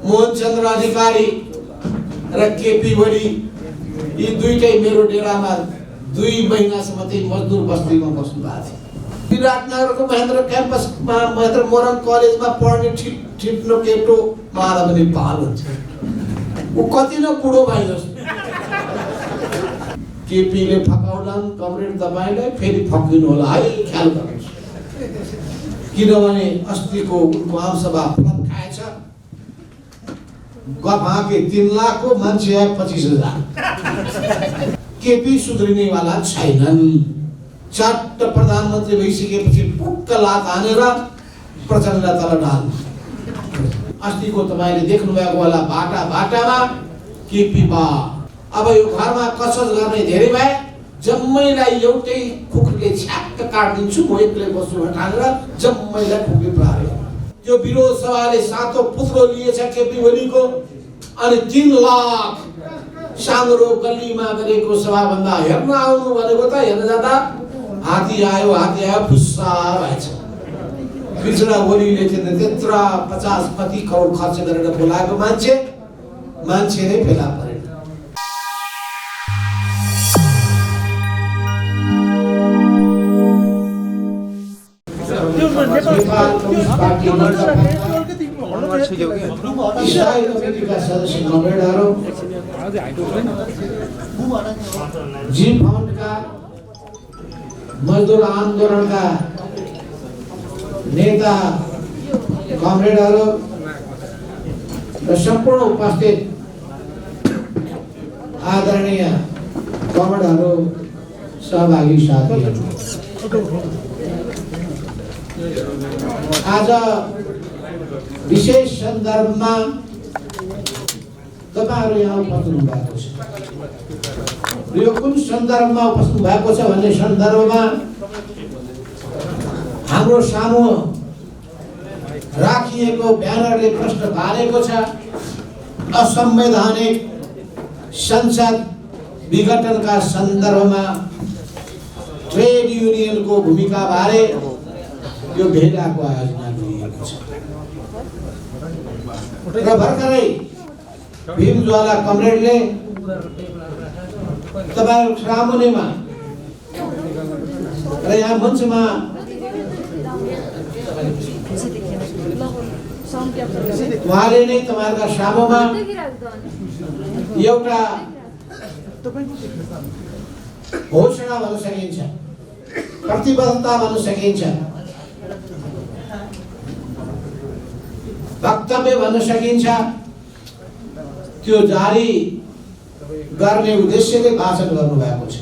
मोहनचन्द्र अधिकारी र केपी ओली यी दुईटै मेरो डेरामा 2 महिनासम्म चाहिँ मजदुर बस्तीमा बस्नु भएको थियो। विराटनगरको महेन्द्र क्याम्पसमा महेन्द्र मोरङ कलेजमा पढ्ने ठिट्नो केटो मलाई पनि पाल हुन्छ। ऊ कति न बुढो भाइ जस्तो। केपीले फकाउलान् कमरेड तपाईँलाई, फेरि फकिनु होला है, ख्याल गर्नुहोस्। किनभने अस्तिको उनको आमसभा फ्लप खाएछ। गफाके 3 लाख को मान्छे आए 25,000। केपी सुध्रिनेवाला छैनन्। चट्ट प्रधानमन्त्री भइसकेपछि पुक्क लात हानेर प्रचण्डलाई तल ढाल्नु। अस्तिको तपाईँले देख्नुभएको होला बाटामा केपी बा। अब यो घरमा कसरत गर्ने धेरै भए, जम्मैलाई एउटै खुकुरीले छ्याक्क काट्दिन्छु, म एक्लै बस्छु ठानेर जम्मैलाई खुकुरी पार्यो। त्यो विरोध सभाले 7औं पुत्रो लिएछ केपी ओलीको, अनि 3 लाख साङ्ग्रो गल्लीमा गरेको सभाभन्दा हेर्न आउनु भनेको त हेर्न जाँदा हात्ती आयो फुस्सा भएछ। बिचरा ओलीले त्यत्र 50 कति करोड खर्च गरेर बोलाएको मान्छे नै फेला परेन। सदस्य कमरेडहरू, जी फन्डका मजदुर आन्दोलनका नेता कमरेडहरू र सम्पूर्ण उपस्थित आदरणीय कमरेडहरू, सहभागी साथीहरू, आज विशेष सन्दर्भमा तपाईहरु यहाँ उपस्थित भएको छ। यो कुन सन्दर्भमा उपस्थित भएको छ भन्ने सन्दर्भमा हाम्रो सामु राखिएको ब्यानरले प्रश्न पारेको छ। असंवैधानिक संसद विघटनका सन्दर्भमा ट्रेड युनियनको भूमिका बारे यो भेलाको आयोजना गरिएको छ। र भर्खरै भीमज्वाला कमरेडले तपाईहरु सामुनेमा र यहाँ मञ्चमा उहाँले नै तपाईहरुका सामुमा एउटा घोषणा भन्न सकिन्छ, प्रतिबद्धता भन्न सकिन्छ, वक्तव्य भन्न सकिन्छ। त्यो जारी गर्ने उद्देश्यले भाषण गर्नुभएको छ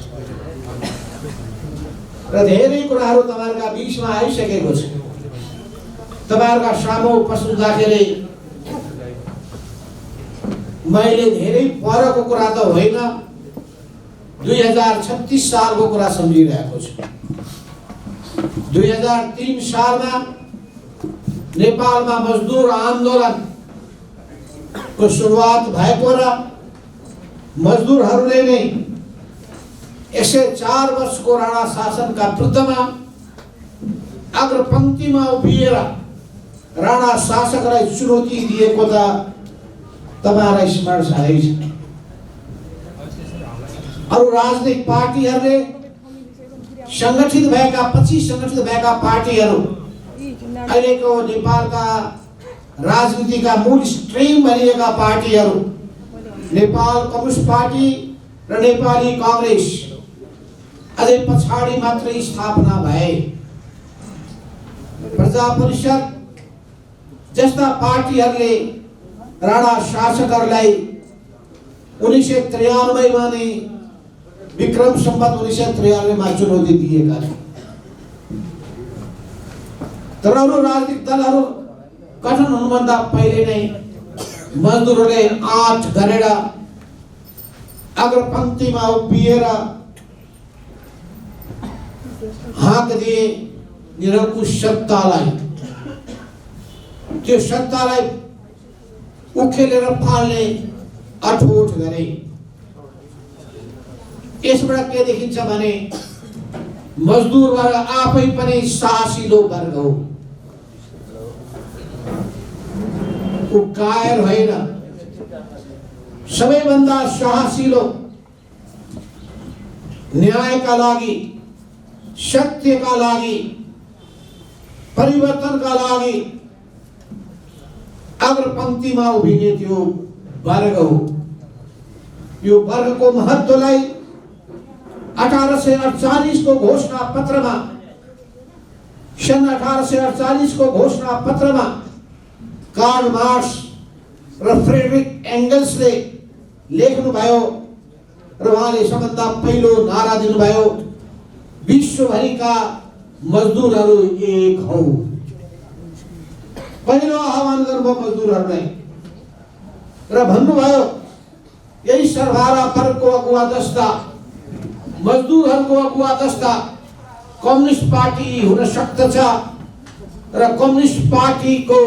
र धेरै कुराहरू तपाईहरुका बीचमा आइसकेको छ। तपाईहरुका सामु उपस्थित हुँदाखेरि मैले धेरै परको कुरा त होइन, 2036 सालको कुरा सम्झिरहेको छु। 2003 सालमा नेपालमा मजदुर आन्दोलन को सुरुवात भएको र मजदुरहरूले नै यसै 4 वर्षको राणा शासनका विरुद्धमा अग्रपंक्तिमा उभिएर राणा शासकलाई चुनौती दिएको त तपाईहरुलाई स्मरण छँदैछ। अरु राजनीतिक पार्टीहरूले संगठित भएका 25 संगठित भएका पार्टीहरू अहिलेको नेपालका राजनीतिका मूल स्ट्रिम भनिएका पार्टीहरू नेपाल कम्युनिस्ट पार्टी र नेपाली कांग्रेस अझै पछाडी मात्रै स्थापना भए। प्रजा परिषद जस्ता पार्टीहरूले राणा शासकहरूलाई 1993 मा नै विक्रम सम्वत 1993 मा चुनौती दिएका थिए। तर अरू राजनीतिक दलहरू गठन हुनुभन्दा पहिले नै मजदुरहरूले आँट गरेर अग्रपंक्तिमा उभिएर हाँक दिए निरङ्कुश सत्तालाई। त्यो सत्तालाई उखेलेर फाल्ने अठोट गरे। यसबाट के देखिन्छ भने मजदुर वर्ग आफै पनि साहसिलो वर्ग हो। ऊ कायर होइन, सबैभन्दा साहसिलो न्यायका लागि, सत्यका लागि, परिवर्तनका लागि अग्रपंक्तिमा उभिने त्यो वर्ग हो। यो वर्गको महत्त्वलाई 1848 को घोषणा पत्रमा, सन् 1848 को घोषणा पत्रमा कार्ल मार्क्स र फ्रेडरिक एंगल्सले लेख्नुभयो र उहाँले सबभन्दा पहिलो नारा दिनुभयो, विश्वभरिका मजदुरहरू एक हौ। पहिलो आह्वान गर्नुभयो मजदुरहरूलाई र भन्नुभयो, यही सर्वहारा वर्गको अगुवा जस्ता, मजदुरहरूको अगुवा जस्ता कम्युनिस्ट पार्टी हुन सक्दछ र कम्युनिस्ट पार्टीको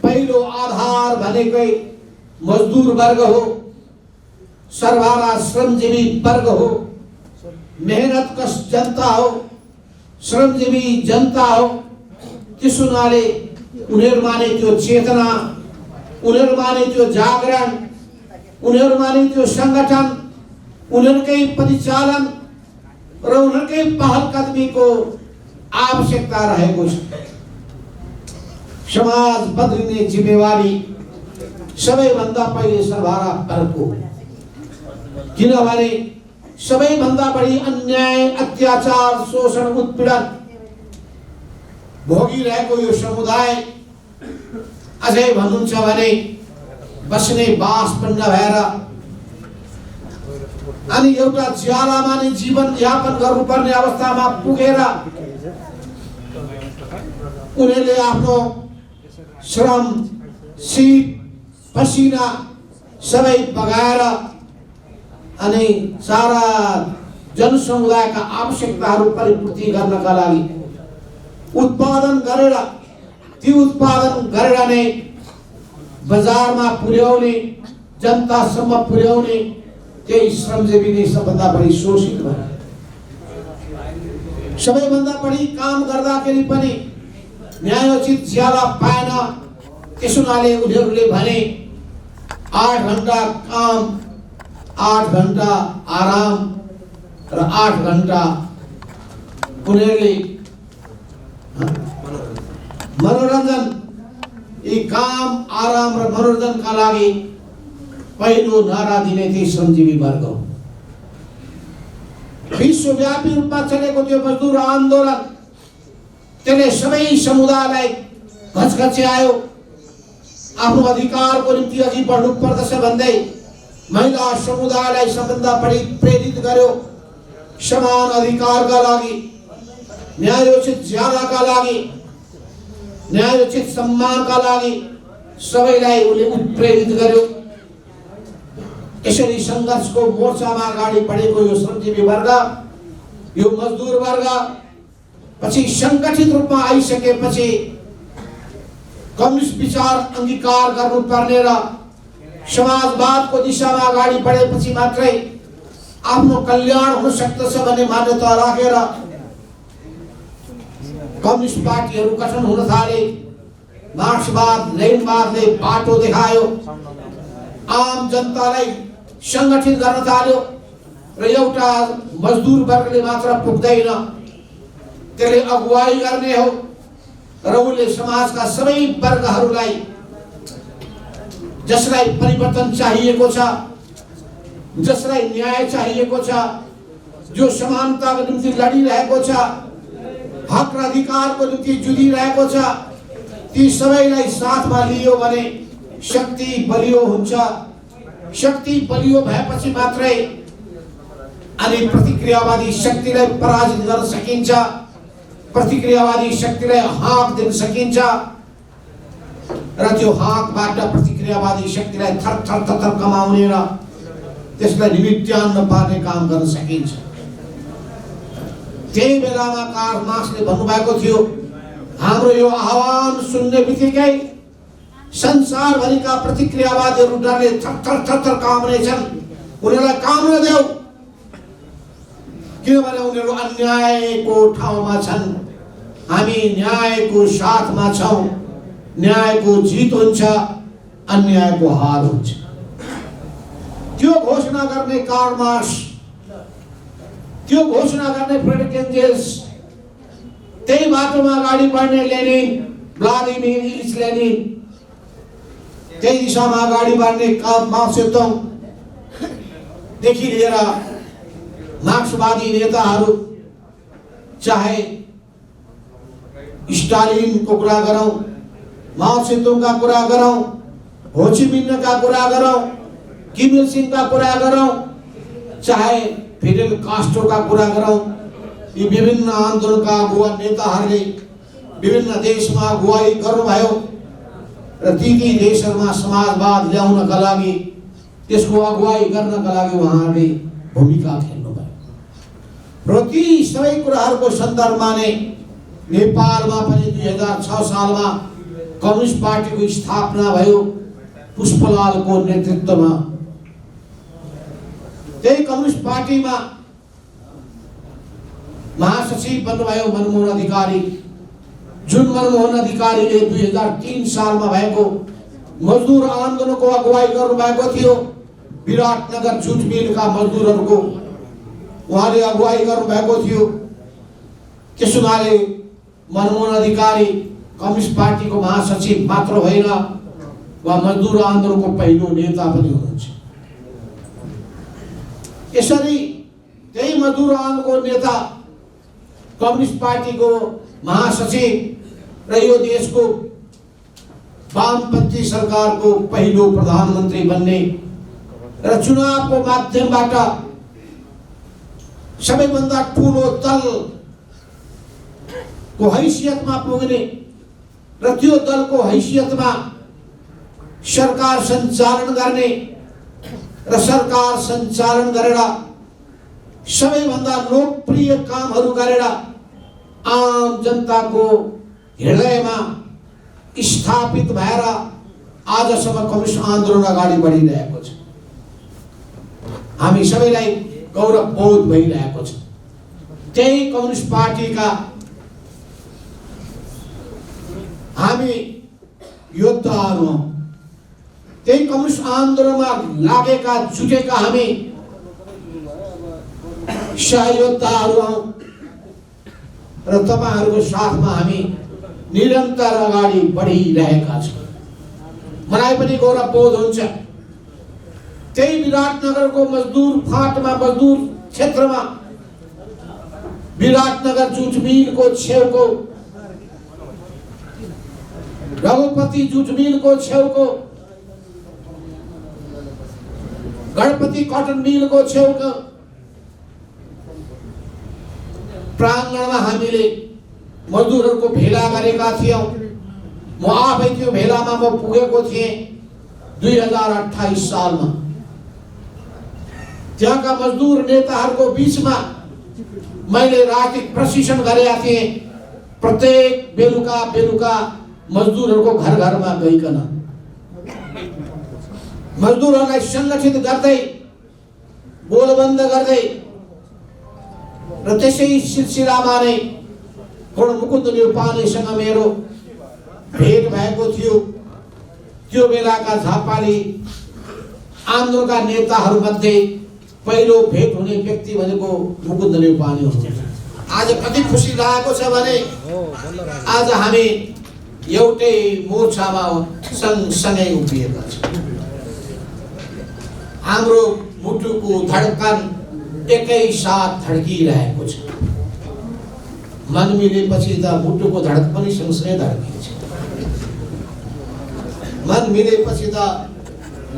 पहिलो आधार भनेकै मजदुर वर्ग हो, सर्वहारा श्रमजीवी वर्ग हो, मेहनतकश जनता हो, श्रमजीवी जनता हो। त्यस हुनाले उनीहरूमा नै त्यो चेतना, उनीहरूमा नै त्यो जागरण, उनीहरूमा नै त्यो संगठन, उनीहरूकै परिचालन र उनीहरूकै पहल कदमीको आवश्यकता रहेको छ। समाज बदलिने जिम्मेवारी सबैभन्दा पहिले सर्वहारा वर्गको, किनभने सबैभन्दा बढी अन्याय, अत्याचार, शोषण, उत्पीडन भोगिरहेको यो समुदाय अझै भन्नुहुन्छ भने बस्ने बास पनि नभएर अनि एउटा ज्यालामा नै जीवन यापन गर्नुपर्ने अवस्थामा पुगेर उनीहरूले आफ्नो श्रम, शीत, पसिना सबै बगाएर अनि सारा जनसमुदायका आवश्यकताहरू परिपूर्ति गर्नका लागि उत्पादन गरेर, ती उत्पादन गरेर नै बजारमा पुर्याउने, जनतासम्म पुर्याउने त्यही श्रमजीवी नै सबभन्दा बढी शोषित भए। सबैभन्दा बढी काम गर्दाखेरि पनि न्यायोचित ज्याला पाएन। त्यस हुनाले उनीहरूले भने 8 घण्टा काम, 8 घण्टा आराम र 8 घण्टा उनीहरूले मनोरञ्जन। यी काम, आराम र मनोरञ्जनका लागि पहिलो नारा दिने थिए श्रमजीवी वर्ग हो। विश्वव्यापी रूपमा चलेको त्यो मजदुर आन्दोलन त्यसले सबै समुदायलाई घचघच्यायो। आफ्नो अधिकारको निम्ति अघि बढ्नु पर्दछ भन्दै महिला समुदायलाई सबभन्दा बढी प्रेरित गर्यो। समान अधिकारका लागि, न्यायोचित ज्यालाका लागि, न्यायोचित सम्मानका लागि सबैलाई उनले उत्प्रेरित गर्यो। यसरी संघर्षको मोर्चामा अगाडि बढेको यो श्रमजीवी वर्ग, यो मजदुर वर्ग पछि संगठित रूपमा आइसकेपछि कम्युनिस्ट विचार अंगीकार गर्नुपर्ने र समाजवादको दिशामा अगाडि बढेपछि मात्रै आफ्नो कल्याण हुन सक्दछ भन्ने मान्यता राखेर कम्युनिस्ट पार्टीहरू गठन हुन थाले। मार्क्सवाद, लेनिनवादले बाटो देखायो, आम जनतालाई संगठित गर्न थाल्यो र एउटा मजदुर वर्गले मात्र पुग्दैन, त्यसले अगुवाई गर्ने हो र उनले समाजका सबै वर्गहरूलाई जसलाई परिवर्तन चाहिएको छ, जसलाई न्याय चाहिएको छ, जो समानताको निम्ति लडिरहेको छ, हक र अधिकारको निम्ति जुधिरहेको छ, ती सबैलाई साथमा लियो भने शक्ति बलियो हुन्छ। शक्ति बलियो भएपछि मात्रै अनि प्रतिक्रियावादी शक्तिलाई पराजित गर्न सकिन्छ, प्रतिक्रियावादी शक्तिलाई हाँक दिन सकिन्छ र त्यो हाँकबाट प्रतिक्रियावादी शक्तिलाई थर थर कमाउने र त्यसलाई निमित्यान्न पार्ने काम गर्न सकिन्छ। त्यही बेलामा कार्ल मार्क्सले भन्नुभएको थियो, हाम्रो यो आह्वान सुन्ने बित्तिकै संसारभरिका प्रतिक्रियावादीहरू डरले थर थर काम्नेछन्। उनीहरूलाई काम नदेऊ, किनभने उनीहरू अन्यायको ठाउँमा छन्, हामी न्यायको साथमा छौं। न्यायको जित हुन्छ, अन्यायको हार हुन्छ। त्यो घोषणा गर्ने कार्ल मार्क्स, त्यो घोषणा गर्ने फ्रेडरिक एंजेल्स, त्यही बाटोमा अगाडि बढ्ने लेनिन, भ्लादिमिर इलिच लेनिन, त्यही दिशामा अगाडि बढ्ने माओ सेतुङ देखि लिएर मार्क्सवादी नेताहरू, चाहे स्टालिनको कुरा गरौं, माओ सेतुङका कुरा गरौं, हो ची मिन्हका कुरा गरौं, किम इल सिंहका कुरा गरौं, चाहे फिडेल कास्ट्रोका कुरा गरौं, यी विभिन्न आन्दोलनका अगुवा नेताहरूले विभिन्न देशमा अगुवाई गर्नुभयो र ती देशहरूमा समाजवाद ल्याउनका लागि, त्यसको अगुवाई गर्नका लागि उहाँहरूले भूमिका खेल्नुभयो। र ती सबै कुराहरूको सन्दर्भमा नै नेपालमा पनि 2006 सालमा कम्युनिस्ट पार्टीको स्थापना भयो पुष्पलालको नेतृत्वमा। त्यही कम्युनिस्ट पार्टीमा महासचिव बन्नुभयो मनमोहन अधिकारी, जुन मनमोहन अधिकारीले 2003 सालमा भएको मजदुर आन्दोलनको अगुवाई गर्नुभएको थियो। विराटनगर जुट मिलका मजदुरहरूको उहाँले अगुवाई गर्नुभएको थियो। त्यसोले मनमोहन अधिकारी कम्युनिस्ट पार्टीको महासचिव मात्र होइन, वा मजदुर आन्दोलनको पहिलो नेता पनि हुनुहुन्छ। यसरी त्यही मजदुर आन्दोलनको नेता, कम्युनिस्ट पार्टीको महासचिव र यो देशको वामपन्थी सरकारको पहिलो प्रधानमन्त्री बन्ने र चुनावको माध्यमबाट सबैभन्दा ठूलो दलको हैसियतमा पुग्ने र त्यो दलको हैसियतमा सरकार सञ्चालन गर्ने र सरकार सञ्चालन गरेर सबैभन्दा लोकप्रिय कामहरू गरेर आम जनताको हृदयमा स्थापित भएर आजसम्म कम्युनिस्ट आन्दोलन अगाडि बढिरहेको छ। हामी सबैलाई गौरव बोध भइरहेको छ। त्यही कम्युनिस्ट पार्टीका हामी योद्धाहरू हौं। त्यही कम्युनिस्ट आन्दोलनमा लागेका जुटेका हामी सहयोद्धाहरू हौं र तपाईहरुको साथमा हामी निरन्तर अगाडि बढिरहेका छौं। मलाई पनि गौरव बोध हुन्छ। त्यही विराटनगरको मजदुर फाँटमा, मजदुर क्षेत्रमा, विराटनगर जुट मिलको छेउको, रघुपति जुट मिलको छेउको, गणपति कटन मिलको छेउको प्राङ्गणमा हामीले मजदुरहरूको भेला गरेका थियौं। म आफै त्यो भेलामा म पुगेको थिएँ 2028 सालमा। त्यहाँका मजदुर नेताहरूको बीचमा मैले राजनीतिक प्रशिक्षण गरेका थिएँ। प्रत्येक बेलुका बेलुका मजदुरहरूको घर घरमा गइकन मजदुरहरूलाई संगठित गर्दै, बोलबन्द गर्दै र त्यसै सिलसिलामा नै मुकुन्द न्यौपानेसँग मेरो भेट भएको थियो। त्यो बेलाका झापाली आन्दोलनका नेताहरूमध्ये पहिलो भेट हुने व्यक्ति भनेको मुकुन्द न्यौपाने हो। आज कति खुसी लागेको छ भने आज हामी एउटै मोर्चामा सँगसँगै उभिएका छौँ। हाम्रो मुटुको धड्कन एकै साथ धड्किरहेको छ। मन मिलेपछि त मुटुको धड्कन पनि सँगसँगै धड्किन्छ। मन मिलेपछि त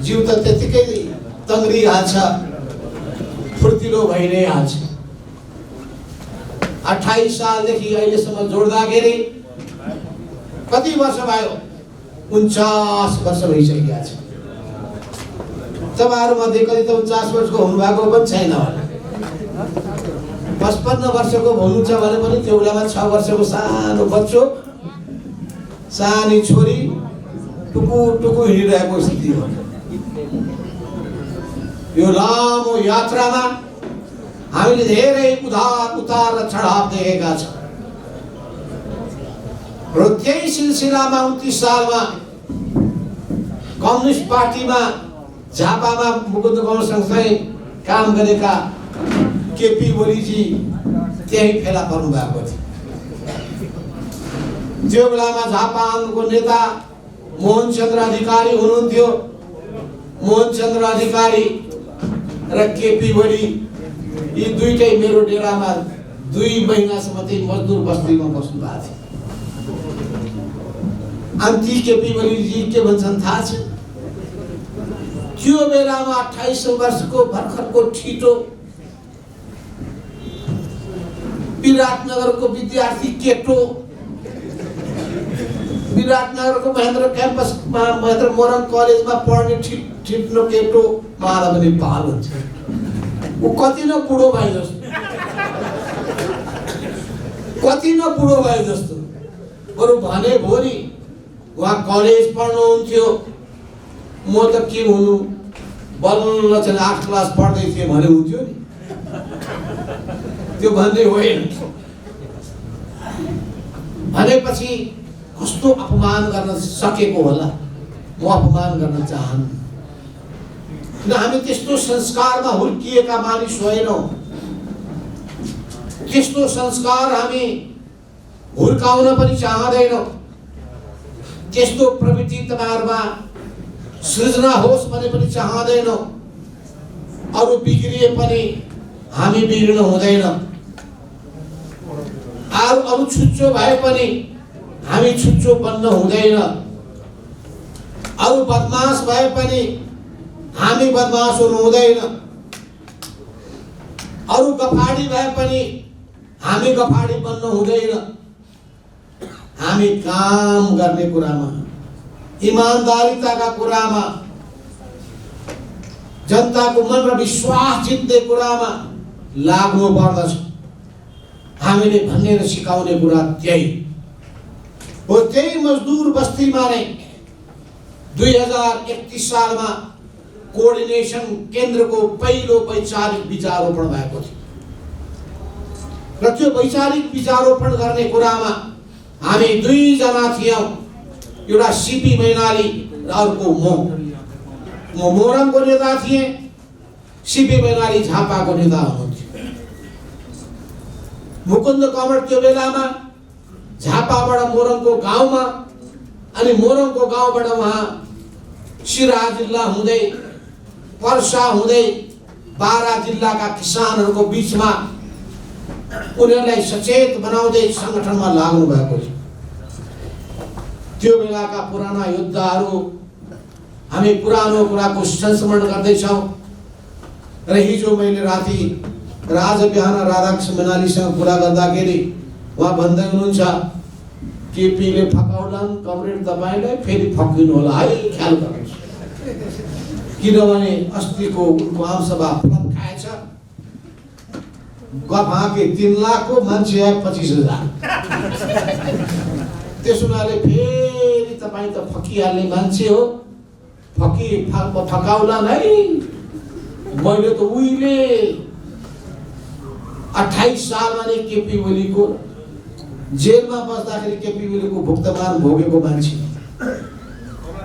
जिउ त त्यतिकै तङ्ग्रिहाल्छ, फुर्तिलो भइ नै हाल्छ। 28 सालदेखि अहिलेसम्म जोड्दाखेरि कति वर्ष भयो? 49 वर्ष भइसकेका छ। तपाईहरु मध्ये कति त 49 वर्षको हुनुभएको पनि छैन होला। 55 वर्षको हुनुहुन्छ भने पनि त्यो बेलामा 6 वर्षको सानो बच्चो, सानी छोरी टुकु टुकु हिँडिरहेको स्थिति हो। यो लामो यात्रामा हामीले धेरै उतार र चढाव देखेका छौँ। र त्यही सिलसिलामा 29 सालमा कम्युनिस्ट पार्टीमा झापामा मुकुन्द कमल सँगसँगै काम गरेका केपी ओलीजी त्यही फेला पर्नु भएको थियो। त्यो बेलामा झापा आन्दोलनको नेता मोहनचन्द्र अधिकारी हुनुहुन्थ्यो। मोहनचन्द्र अधिकारी र केपी ओली यी दुईटै मेरो डेरामा 2 महिनासम्म चाहिँ मजदुर बस्तीमा बस्नु भएको थियो। अनि ती केपी ओलीजी के भन्छन् थाहा छ? त्यो बेलामा 28 वर्षको भर्खरको ठिटो विराटनगरको विद्यार्थी केटो, विराटनगरको महेन्द्र क्याम्पसमा महेन्द्र मोरङ कलेजमा पढ्ने ठिट्नो केटो माला पनि पाल हुन्छ। ऊ कति न बुढो भए जस्तो, कति न बुढो भए जस्तो। बरु भने भोलि उहाँ कलेज पढ्नुहुन्थ्यो, म त के हुनु बल्ल चाहिँ 8 क्लास पढ्दै थिएँ भने हुन्थ्यो नि। त्यो भन्ने होइन। भनेपछि कस्तो अपमान गर्न सकेको होला, म अपमान गर्न चाहन्न। किन हामी त्यस्तो संस्कारमा हुर्किएका मानिस होइनौँ। त्यस्तो संस्कार हामी हुर्काउन पनि चाहँदैनौँ। त्यस्तो प्रवृत्ति तपाईँहरूमा सृजना होस् भने पनि चाहँदैनौँ। अरू बिग्रिए पनि हामी बिग्रिनु हुँदैन। अरू छुच्चो भए पनि हामी छुच्चो बन्न हुँदैन। अरू बदमाश भए पनि हामी बदमाश हुनु हुँदैन। अरू गफाडी भए पनि हामी गफाडी बन्न हुँदैन। हामी काम गर्ने कुरामा, इमानदारीताका कुरामा, जनताको मन र विश्वास जित्ने कुरामा लाग्नु पर्दछ। हामीले भन्ने र सिकाउने कुरा त्यही हो। त्यही मजदुर बस्तीमा नै 2031 सालमा कोअर्डिनेसन केन्द्रको पहिलो वैचारिक बीजारोपण भएको थियो। र त्यो वैचारिक बीजारोपण गर्ने कुरामा हामी 2 जना थियौँ। एउटा सीपी मैनाली र अर्को म मोरङको नेता थिएँ। सीपी मैनाली झापाको नेता हुनुहुन्थ्यो। मुकुन्द कमल त्यो बेलामा झापाबाट मोरङको गाउँमा, अनि मोरङको गाउँबाट उहाँ सिराहा जिल्ला हुँदै पर्सा हुँदै 12 जिल्लाका किसानहरूको बीचमा उनीहरूलाई सचेत बनाउँदै सङ्गठनमा लाग्नु भएको थियो। त्यो बेलाका पुराना योद्धाहरू हामी पुरानो कुराको संस्मरण गर्दैछौँ। र हिजो मैले राति र आज बिहान राधाकृष्ण मैनालीसँग कुरा गर्दाखेरि उहाँ भन्दै हुनुहुन्छ, केपीले फकाउलान् कमरेड तपाईँलाई, फेरि फकिनु होला है, ख्याल गर्नुहोस्। किनभने अस्तिको उनको आमसभा फ्लप खाएछ। गफाके 3 लाखको मान्छे आए 25,000। त्यसो हुनाले फेरि तपाईँ त फकिहाल्ने मान्छे हो, फकाउलान् है। मैले त उहिले 28 सालमा नै केपी ओलीको जेलमा बस्दाखेरि केपी ओलीको भुक्तमान भोगेको मान्छे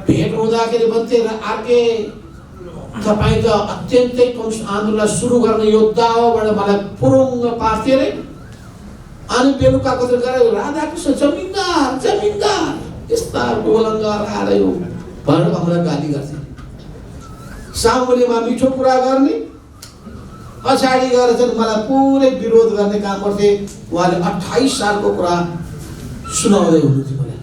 भेट हुँदाखेरि भन्थे आर्के तपाईँ त अत्यन्तै कम्युनिस्ट आन्दोलन सुरु गर्ने योद्धा हो भनेर मलाई फुरुङ्ग पार्थे रे। अनि बेलुका कतै गएर राधाकृष्ण जमिनदार जमिनदार यस्ता बोलङ्गार आएर यो भनेर हामीलाई गाली गर्थे। सामुन्नेमा मिठो कुरा गर्ने, पछाडि गएर चाहिँ मलाई पुरै विरोध गर्ने काम गर्थे। उहाँले 28 सालको कुरा सुनाउँदै हुनुहुन्थ्यो मलाई।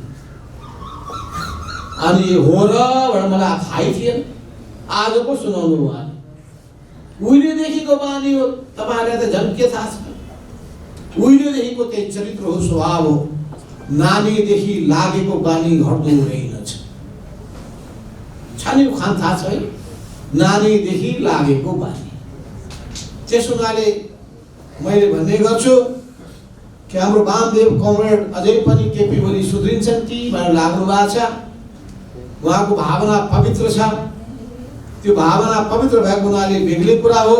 अनि हो र भनेर मलाई थाहै थिएन। आज पो सुनाउनु उहाँले। उहिलेदेखिको बानी हो, तपाईँहरूलाई त झन् के थाहा छ। उहिलेदेखिको त्यही चरित्र हो, स्वभाव हो। नानीदेखि लागेको बानी घट्दो रहेनछ। छानी खान थाहा छ है, नानीदेखि लागेको बानी। त्यस हुनाले मैले भन्ने गर्छु कि हाम्रो वामदेव कमरेड अझै पनि केपी ओली सुध्रिन्छन् कि भनेर लाग्नु भएको छ। उहाँको भावना पवित्र छ। त्यो भावना पवित्र भएको हुनाले बेग्लै कुरा हो।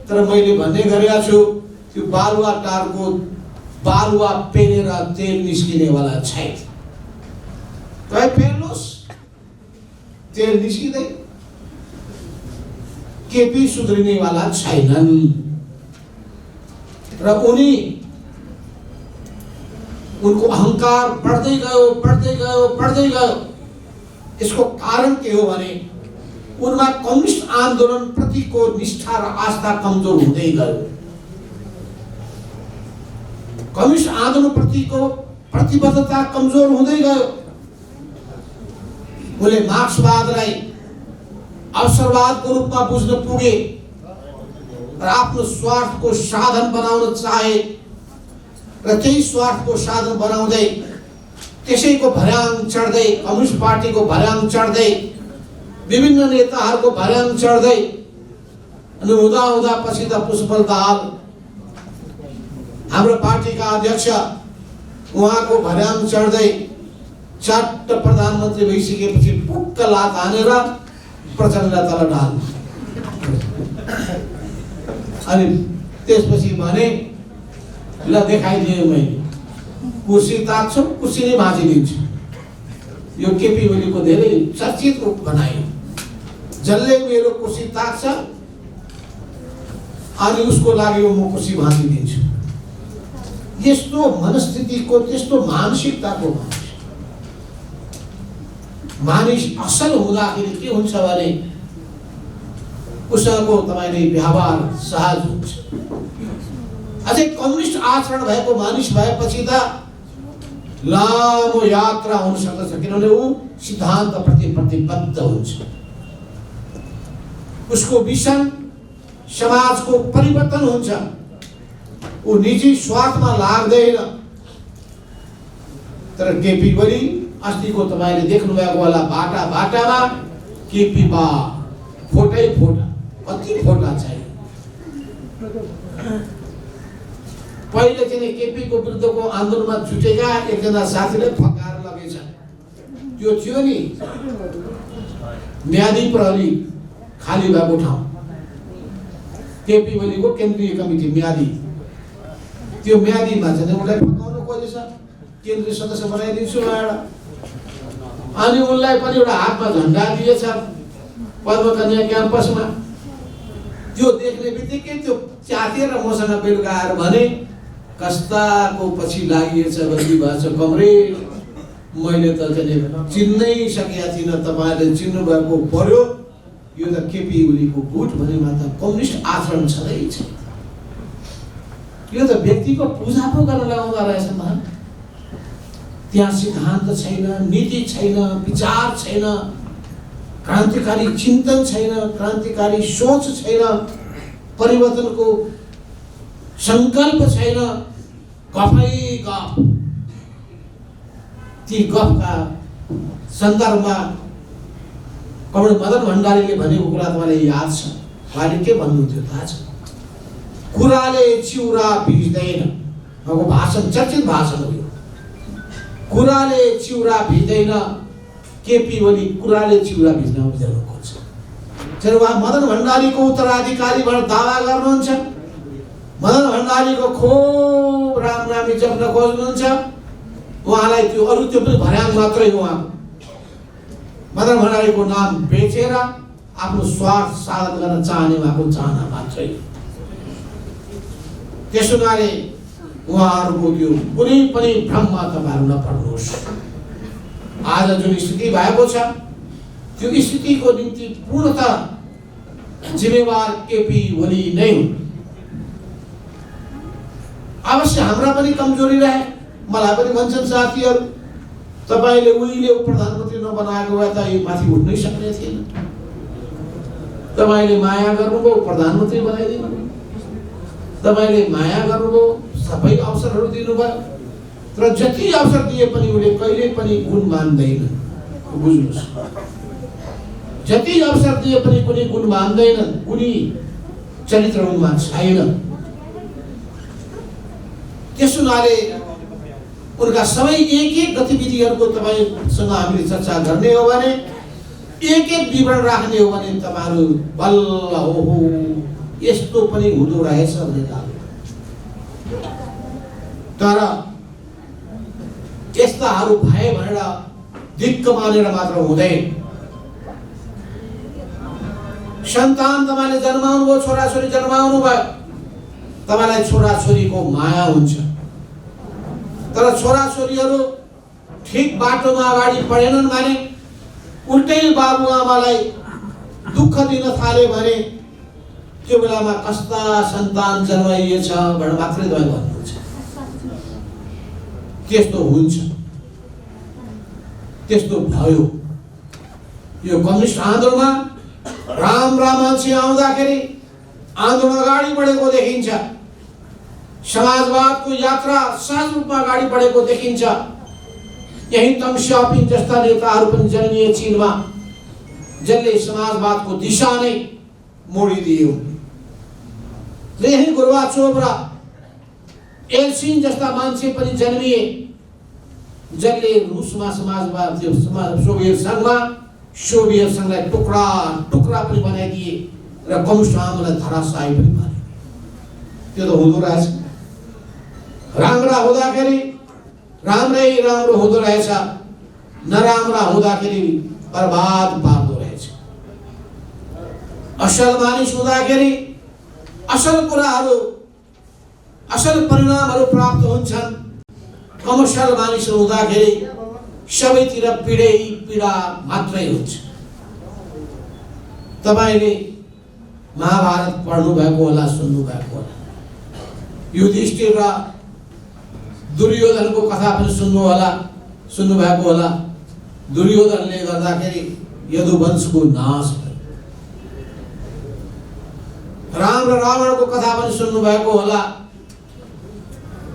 तर मैले भन्ने गरेको छु, त्यो बालुवा टारको बालुवा पेरेर तेल निस्किनेवाला छैन। तपाईँ फेर्नुहोस्, तेल निस्किँदै। केपी सुध्रिनेवाला छैनन् र उनको अहंकार बढ्दै गयो। यसको कारण के हो भने उनमा कम्युनिस्ट आन्दोलन प्रतिको निष्ठा र आस्था कमजोर हुँदै गयो। कम्युनिस्ट आन्दोलन प्रतिको प्रतिबद्धता कमजोर हुँदै गयो। उनले मार्क्सवादलाई अवसरवादको रूपमा बुझ्न पुगे र आफ्नो स्वार्थको साधन बनाउन चाहे र त्यही स्वार्थको साधन बनाउँदै त्यसैको भर्याङ चढ्दै, कम्युनिस्ट पार्टीको भर्याङ चढ्दै, विभिन्न नेताहरूको भर्याङ चढ्दै अनि हुँदा पछि त पुष्पल दाहाल हाम्रो पार्टीका अध्यक्ष उहाँको भर्याङ चढ्दै चट्ट प्रधानमन्त्री भइसकेपछि पुक्क लात हानेर प्रचण्डलाई तल ढाल्नु। अनि त्यसपछि भने ल देखाइदिएँ मैले, कुर्सी ताक्छु, कुर्सी नै भाँचिदिन्छु। यो केपी ओलीको धेरै चर्चित रूप बनायो। जसले मेरो कुर्सी ताक्छ अनि उसको लागि म कुर्सी भाँचिदिन्छु। यस्तो मनस्थितिको, त्यस्तो मानसिकताको मानिस असल हुँदाखेरि के हुन्छ भने उसको तपाईले व्यवहार सहज हुन्छ। अझै कम्युनिस्ट आचरण भएको मानिस भएपछि त लामो यात्रा हुन सक्दछ, किनभने ऊ सिद्धान्त प्रति प्रतिबद्ध हुन्छ। उसको मिशन समाजको परिवर्तन हुन्छ। ऊ निजी स्वार्थमा लाग्दैन। तर केपी ओली अस्तिको तपाईले देख्नु भएको होला, बाटामा केपी बा फोटै फोटा, कति फोटा चाहियो। पहिले चाहिँ केपी को विरुद्धको आन्दोलनमा जुटेका एकजना साथीले फकाएर लगेछ। त्यो थियो नि म्यादी प्रहरी खाली भएको ठाउँ, केपी ओलीको केन्द्रीय कमिटी म्यादी। त्यो म्यादीमा चाहिँ उनलाई फकाउन खोजेछ, केन्द्रीय सदस्य बनाइदिन्छु भनेर। अनि उनलाई पनि एउटा हातमा झण्डा दिएछ पद्मकन्या क्याम्पसमा। त्यो देख्ने बित्तिकै त्यो च्यातेर मसँग बेलुका आएर भने कस्ताको पछि लागिएछ बन्दी भएछ कमरेड, मैले त चिन्नै सकेका थिइनँ, तपाईँले चिन्नु भएको पर्यो। यो त केपी ओलीको गुट भनेमा त कम्युनिस्ट आचरण छँदैछ। यो त व्यक्तिको पूजा पो गर्न लगाउँदा रहेछ त। त्यहाँ सिद्धान्त छैन, नीति छैन, विचार छैन, क्रान्तिकारी चिन्तन छैन, क्रान्तिकारी सोच छैन, परिवर्तनको संकल्प छैन। गफै गफ। ती गफका सन्दर्भमा कमरेड मदन भण्डारीले भनेको कुरा तपाईँलाई याद छ। उहाँले के भन्नुहुन्थ्यो थाहा छ? कुराले चिउरा भिज्दैन। उहाँको भाषण चर्चित भाषण हो। कुराले चिउरा भिज्दैन। केपी ओली कुराले चिउरा भिज्न उज्याउन खोज्छ। तर उहाँ मदन भण्डारीको उत्तराधिकारी भनेर दावा गर्नुहुन्छ। मदन भण्डारीको खूब रामनामी जप्न खोज्नुहुन्छ। उहाँलाई त्यो अरू त्यो पनि भर्याङ मात्रै हो। उहाँको मदन भण्डारीको नाम बेचेर आफ्नो स्वार्थ साधन गर्न चाहने उहाँको चाहना मात्रै। त्यसो हुनाले उहाँहरूको त्यो कुनै पनि भ्रममा तपाईँहरू नपर्नुहोस्। आज जुन स्थिति भएको छ त्यो स्थितिको निम्ति पूर्णतः जिम्मेवार केपी ओली नै हुन्। अवश्य हाम्रा पनि कमजोरी रहे। मलाई पनि भन्छन् साथीहरू, तपाईले उहिले प्रधानमन्त्री नबनाएको भए त यो माथि उठ्नै सक्ने थिएन। तपाईले माया गर्नुभयो, प्रधानमन्त्री बनाइदिनु। तपाईले माया गर्नुभयो, सबै अवसरहरू दिनुभयो। तर जति अवसर दिए पनि उले कहिले पनि गुण मान्दैन। बुझ्नुहोस्, जति अवसर दिए पनि कुनै गुण मान्दैन, कुनै चरित्र उनमा छैन। त्यस हुनाले उनका सबै एक एक गतिविधिहरूको तपाईसँग हामीले चर्चा गर्ने हो भने, एक एक विवरण राख्ने हो भने तपाईहरु बल्ल ओहो यस्तो पनि हुँदो रहेछ भन्ने लाग्यो। तर यस्ताहरू भए भनेर दिक्क मानेर मात्र हुँदैन। सन्तान तपाईले जन्माउनु भयो, छोराछोरी जन्माउनु भयो, तपाईलाई छोराछोरीको माया हुन्छ। तर छोराछोरीहरू ठिक बाटोमा अगाडि बढेनन् भने, उल्टै बाबुआमालाई दुःख दिन थाले भने त्यो बेलामा कस्ता सन्तान जन्माइएछ भनेर मात्रै तपाईँ भन्नुहुन्छ। त्यस्तो हुन्छ, त्यस्तो भयो। यो कम्युनिस्ट आन्दोलनमा राम्रा मान्छे आउँदाखेरि आन्दोलन अगाडि बढेको देखिन्छ। समाजवादको यात्रा सहज रूपमा अगाडि बढेको देखिन्छ। यही तङ स्याओपिङ जस्ता नेताहरू पनि जन्मिए चीनमा, जसले समाजवादको दिशा नै मोडिदियो। यही गोर्बाचोभ र एल्सिन जस्ता मान्छे पनि जन्मिए, जसले रुसमा समाजवाद सोभियत संघलाई टुक्रा टुक्रा पनि बनाइदिए र कम्युनिस्ट आन्दोलनलाई धराशायी पनि पारे। त्यो त हुँदो रहेछ। राम्रा हुँदाखेरि राम्रै राम्रो हुँदो रहेछ, नराम्रा हुँदाखेरि बर्बाद पार्दो रहेछ। असल मानिस हुँदाखेरि असल कुराहरू, असल परिणामहरू प्राप्त हुन्छन्। कमर्सियल मानिस हुँदाखेरि सबैतिर पीडै पीडा मात्रै हुन्छ। तपाईले महाभारत पढ्नु भएको होला, सुन्नु भएको होला। युधिष्ठिर र दुर्योधनको कथा पनि सुन्नु भएको होला। दुर्योधनले गर्दाखेरि यदुवंशको नाश भयो। राम र रावणको कथा पनि सुन्नु भएको होला।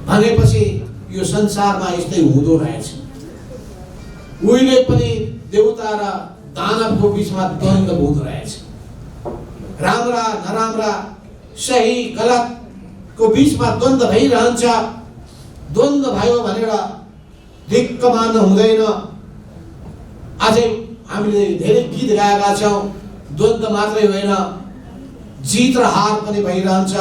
भनेपछि यो संसारमा यस्तै हुँदो रहेछ। उहिले पनि देवता र दानवको बीचमा द्वन्द्व हुँदो रहेछ। राम्रा नराम्रा, सही गलतको बीचमा द्वन्द्व भइरहन्छ। द्वन्द्व भयो भनेर दिक्क मान्नु हुँदैन। अझै हामीले धेरै गीत गाएका छौँ। द्वन्द्व मात्रै होइन, जित र हार पनि भइरहन्छ।